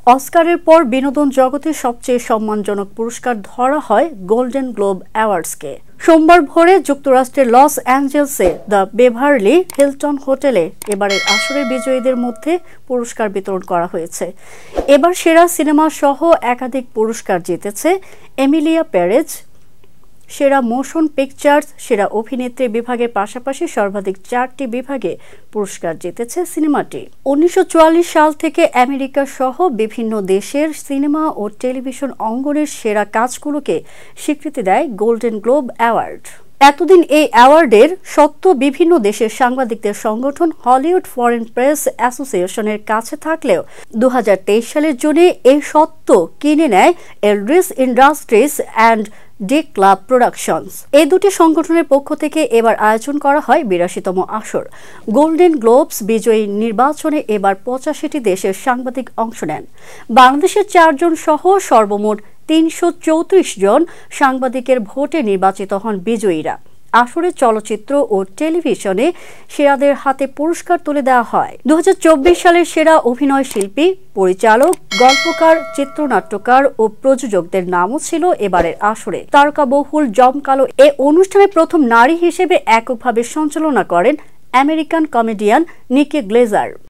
অস্কারের পর বিনোদন জগতের সবচেয়ে সম্মানজনক পুরস্কার ধরা হয় গোল্ডেন গ্লোব অ্যাওয়ার্ডসকে। সোমবার ভোরে যুক্তরাষ্ট্রের লস অ্যাঞ্জেলসে দ্য বেভারলি হিলটন হোটেলে এবারের আসরের বিজয়ীদের মধ্যে পুরস্কার বিতরণ করা হয়েছে। এবার সেরা সিনেমা সহ একাধিক পুরস্কার জিতেছে এমিলিয়া পেরেজ। সেরা মোশন পিকচার্স, সেরা অভিনেত্রী বিভাগের পাশাপাশি সর্বাধিক 4টি বিভাগে পুরস্কার জিতেছে সিনেমাটি। 1944 সাল থেকে আমেরিকা সহ বিভিন্ন দেশের সিনেমা ও টেলিভিশন অঙ্গনের সেরা কাজগুলোকে স্বীকৃতি দেয় গোল্ডেন গ্লোব অ্যাওয়ার্ড। এতদিন এই অ্যাওয়ার্ডের স্বত্ব বিভিন্ন দেশের সাংবাদিকদের সংগঠন হলিউড ফরেন প্রেস অ্যাসোসিয়েশনের কাছে থাকলেও 2023 সালের জুনে এই স্বত্ব কিনে নেয় এলরিস industries and D club productions. এই দুটি সংগঠনের পক্ষ থেকে এবার আয়োজন করা হয় 82তম আসর। গোল্ডেন গ্লোবস বিজয়ী নির্বাচনে এবার 85টি দেশের সাংবাদিক অংশ নেন। বাংলাদেশের 4 জন সহ সর্বমোট 334 জন সাংবাদিকের ভোটে নির্বাচিত হন বিজয়ীরা। আসরে চলচ্চিত্র ও টেলিভিশনে সেরাদের হাতে পুরস্কার তুলে দেওয়া হয়। 2024 সালের সেরা অভিনয় শিল্পী, পরিচালক, গল্পকার, চিত্রনাট্যকার ও প্রযোজকদের নামও ছিল এবারের আসরে। তারকাবহুল জমকালো এ অনুষ্ঠানে প্রথম নারী হিসেবে এককভাবে সঞ্চালনা করেন আমেরিকান কমেডিয়ান নিকি গ্লেজার।